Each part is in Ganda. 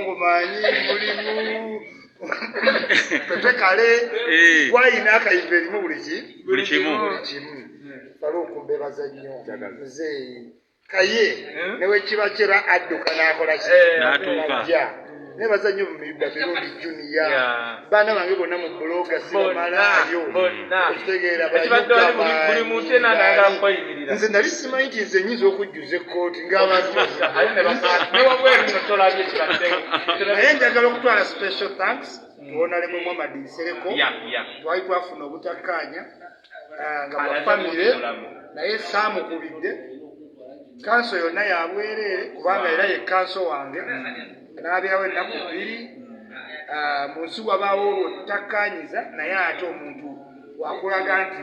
Mungumanyi mulimu Pepe kale wayina akayive limu buli kimu Faruku mbebaza nnyo muzeeyi kaye newe kiba kira adduka n'akola n'atuuka nebaza nnyo Bumirida Mirundi Junior baana bange bonna mu bloga sibamalaayo okitegeera buli muntu ena nagala mukwayimirira nze nali simanyi nti nze nnyinza okujjuza ekkooti ng'abantu naye njagala okutwala special thanks tuwonalemu Muhammad Nsereko twali twafuna obutakkaanya nga bwafamire naye saamukubidde kanso yonna yabwereere kubanga era ye kanso wange n'abeerawo ennaku 2 mu nsi wabaawo olwotakkaanyiza naye ate omuntu wakulaga nti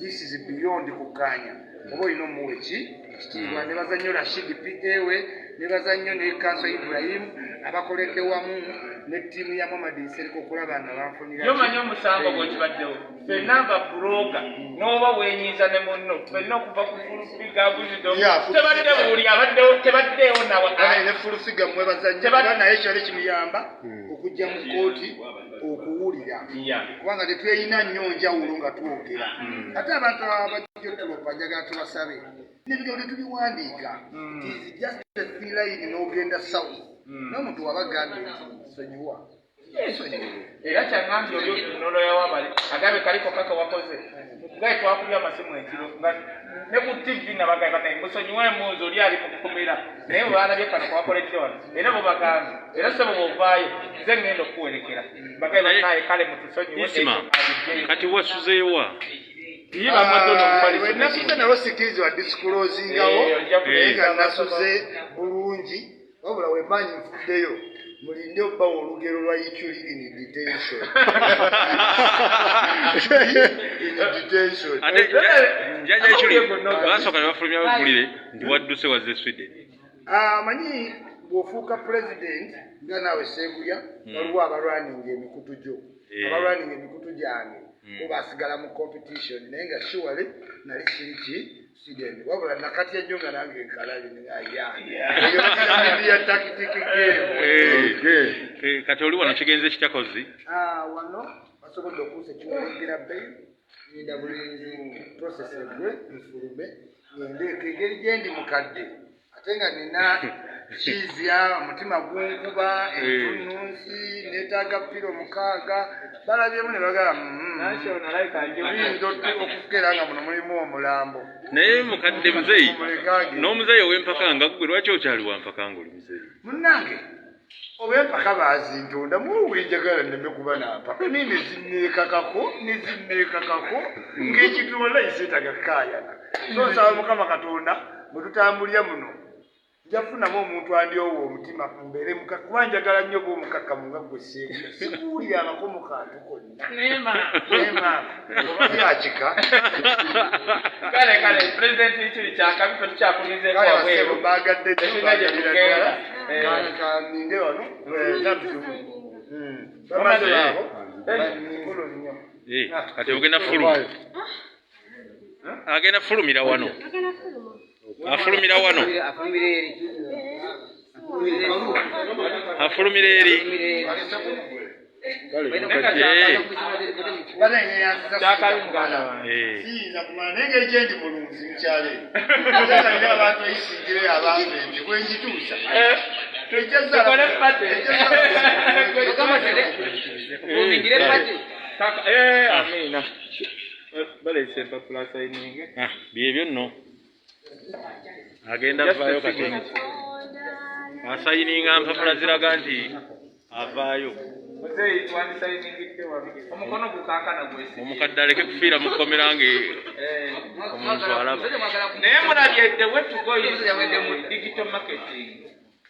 this is beyond kukkaanya oba olina omuwa ekitiibwa nebaza nnyo Rashid P.A.we nebaza nnyo ne kanso Ibrahim abakoledde wamu ne ttiimu ya Muhammad Nsereko okulaba nga banfunira yomanyi omusango gwekibaddewo ffenna nga buloga n'oba wenyiiza ne munno ffenna okuva ku fulufigabuzido tebadde buli abaddewo tebaddeewo nawe ne fulufiga mwebaza nnyo naye kyali kimuyamba okujja mu kkooti okuwulira kubanga tetweyina nnyo njawulo nga twogera ate abantu abajjo tulopa njagala tubasabe n'ebigabo tetubiwandiika just a three line n'ogenda south n'omuntu wabagambye nsonyiwa era kyangambye oli otunono yawabale agambe kaliko kaka wakoze gaye twakulya amasimu ekiro ne ku TV nabagaye banaye musonyiwa emuuzi oli ali mu kukomera naye balabye kano kwakoledde wano era bobagambe era sebo bovaayo nze ngenda okuwerekera bagaye banaye kale mutusonyiwe kati wasuzeewa yiba matono mpali nasuze nawo sikirizibwa disclosingawo naye nga nasuze bulungi wabula wemanyi nfuddeyo mulinde obbawo olugero lwa Ichuli in detention ate njaja Ichuli basooka ne bafulumya bagulire ndi wadduse wazze Sweden manyi bw'ofuuka president nga naawe Seeguya waliwo abalwaninga emikutu gyo abalwaninga emikutu gyange obasigala mu competition naye nga surely nali kiriki Sweden wabula nakatya nnyo nga nange nkalabi ya tactic game kati oli wano kigenze kityakozi wano basobodde okuusa ekiwologera bail ninda bulinzi process egwe nfulume ngendeeka engeri gyendi mukadde ate nga nina kizya omutima gunkuba entunnunsi neetaaga piro 6 balabyemu ne bagamba okukera nga muno mulimu omulambo naye mukadde muzeeyi n'omuzeeyi ow'empaka nga gwe lwaki okyali wampaka nga oli muzeeyi munnange ob'empaka bazintonda muwe njagala nneme kuba nampaka naye nezinneekakako ng'ekitoola iseetaga kkaayana so nsaba Mukama Katonda bwe tutambulya muno njafunamu omuntu andyowo omutima mbeere mukaka kuba njagala nnyo ba omukakkamu nga gwe Seeguya sikuwulyangako mu kantu konna oba byakika kale pulezidenti Ichuli kyakabi fe tukyakulizeeko wabweru bagadde nnyo kaninde wano bamaze baabo nkulu nnyo kati ogenda agenda fulumira wano afulumira wano afulumira eri kyakabi muganda wange siyinza kumala naye ng'ekyendi mulunzi mukyale agalina abantu ayisingire abambembe bwengituusa amina balese empapula sayininge byebyo nno agenda avaayo kati asayininga mpapula ziraga nti avaayo omukono gukankana gwesi omukadde aleke kufiira mu kkomera nge omuntu alaba naye mulabye the way to go is mu digital marketing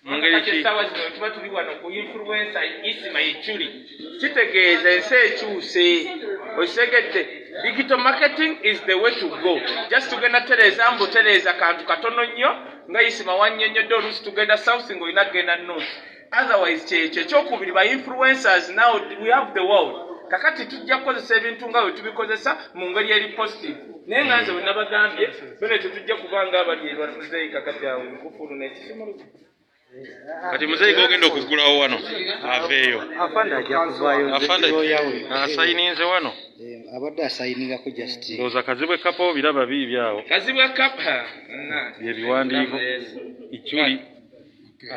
mungeri ki sawa zino tuba tuli wano ku influencer Isima Ichuli kitegeeza ensi ekyuse osegedde digital marketing is the way to go just tugenda tereza kantu katono nnyo nga Isima wannyonnyodde oluusi tugenda south ng'olina kugenda north otherwise kyekyo ekyokubiri ba influencers now we have the world kakati tujja kukozesa ebintu nga bwe tubikozesa mu ngeri eri positive naye nga nze bwe nabagambye bene tetujja kubanga abali erwatuzeeyi kakati awo nkufulu n'ekisimu kati muzeyi gogenda okugulawo wano aveeyo afanda ajja kuvaayo asayininze wano abadde asayinirako just ndowooza kazibwe kapa biraba biibyawo kazibwe kapa byebiwandiiko icyuli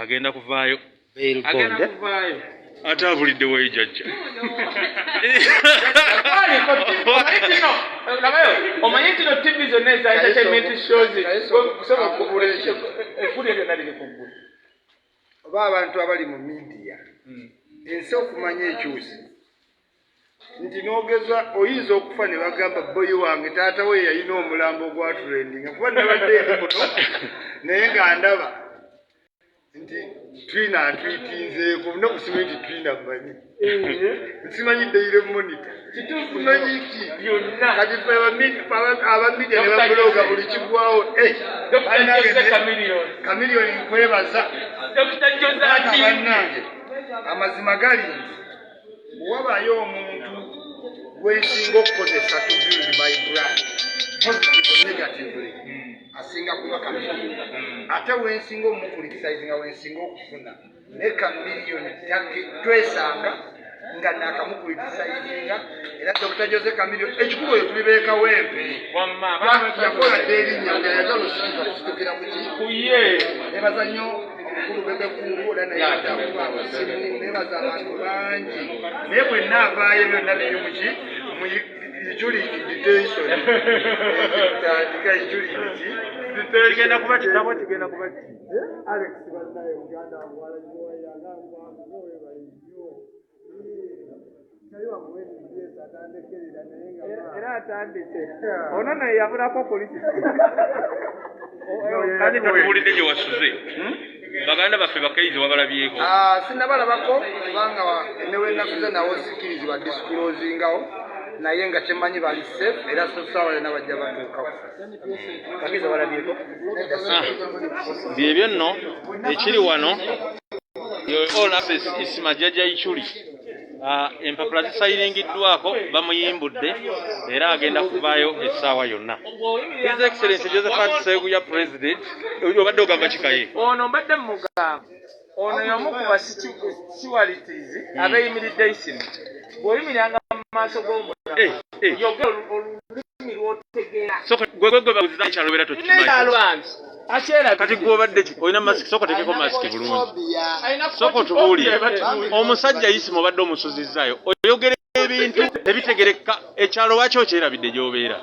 agenda kuvaayo ate abuliddewo ejjajja omanyi nti no tv zonna eza entertainment shows oba abantu abali mu media ensi okumanya ekyusi nti n'ogeza oyinza okufa ne bagamba boyi wange taata we yalina omulambo ogwatulendinga kuba nabadde eri muno naye nga ndaba nti twina atwitinzeeko nokusima nti twina mmanyi nsimanyi daire monitor kitufunanyiki kati abamedia ne babuloga buli kigwawo kamiliyoni nkwebaza bannange amazima gali nti wabayo omuntu gwensinga okukozesa to build my brand positive or negatively asinga kuba kamiliyoni ate wensinga omukurikisayizinga wensinga okufuna ne kamiliyoni twesanga nga nakamukurikisayizinga era Dr. Jose Kamiliyoni ekikulu oyo tubibeeka wempe yakola erinnya nga yagala osinga kusitukira kuye nebaza nnyo omukulu bebekulu era nayeatakuba abasimu nebaza abantu bangi naye bwenna avaayo byonna biri muki icyuli invitation tandika icyuli kigenda kuba kitabo kigenda kuba Alex banaye muganda wala joya yagamba ngowe bayiyo era atandise ono naye yabulako polisi kandi tubuulidde gye wasuze baganda baffe bakaizi wabalabyeko sinnabalabako kubanga newenasuze nawo zikirizibwa disclosingawo naye nga kyemanyi bali safe era sosaawa yona bajja batuukawo bakaizi wabalabyeko byebyo nno ekiri wano all access isima jjajja icyuli empapula zisayiringiddwako bamuyimbudde era agenda kuvaayo essaawa yonna. His Excellency Josephat Seguya President obadde ogamba kikaye ono mbadde mugamba ono y'omu ku basiwalitizi abeeyimiridde isimu bw'oyimiranga mu maaso g'omulala yogera olulimi lw'otegeera gwe babuziza ekyalo beera tokimanyi kati gwobadde ki olina masiki soko tekeko masiki bulungi soko tubuulire omusajja isimu obadde omusuzizaayo oyogera ebintu ebitegereka ekyalo lwaki okyerabidde gy'obeera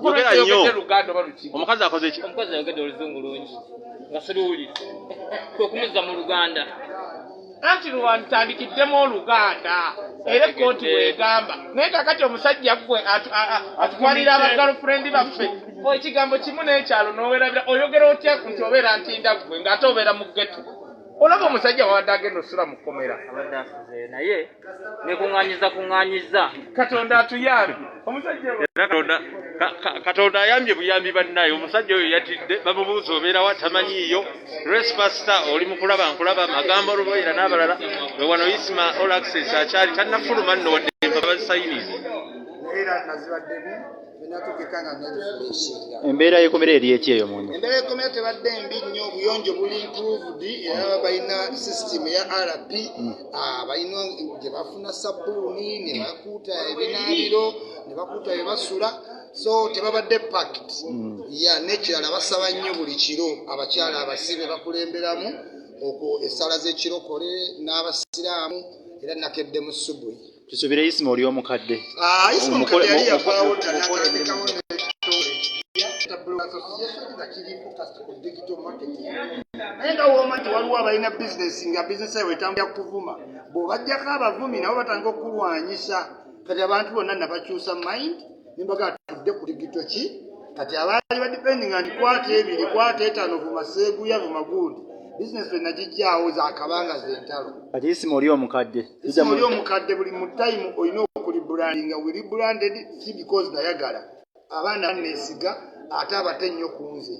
yogera nnyo omukazi akoze ki omukazi ayogedde oluzungu lungi nga siruwulire kwekumuza mu Luganda anti lwanditandikiddemu Oluganda era ekkooti bwegamba naye kakati omusajja gwe atwalira abagirlfriend baffe ekigambo kimu n'ekyalo n'owerabira oyogera otya nti obeera ntinda gwe ng'ate obeera mu ggeto olaba omusajja wabadde agenda osula mu kkomera abadde asuze naye nekuŋŋaanyiza Katonda atuyambye omusajja Katonda ayambye buyambi bannaye omusajja oyo yatidde bamubuuza obeerawo tamanyiiyo respasta oli mu kulaba nkulaba magambo oluboyera n'abalala we wano isima all access akyali tannafuluma nno wadde empapula bazisayinize era nazibaddemu benatugekanga nerefreshinga embeera y'ekkomera eri eki eyo munyo embeera y'ekkomera tebadde mbi nnyo obuyonjo buli improved era balina system ya RP balina gye bafuna sabbuuni ne bakuuta ebinaabiro ne bakuuta bye basula so tebabadde packed n'ekirala basaba nnyo buli kiro abakyala abasibe bakulemberamu okwo essala z'ekirokole n'abasiraamu era nakedde mu subuhi tusuubire isima oli omukadde isima omukadde yali yavaawo naye nga wooma nti waliwo abalina bizinesi nga bizinesi eyo etambulira kuvuma bw'obajjako abavumi nabo batandika okulwanyisa kati abantu bonna nabakyusa mind nembaga tudde ku digito ki kati abaali badipendinga nti kwata ebiri kwata etaano vuma Seguya vuma gundi bizinesi enagijjaawo zakabanga zentalo kati isima oli omukadde isima oli omukadde buli mu time olina okulibrandinga we rebranded si because nayagala abaana banneesiga ate abate nnyo ku nze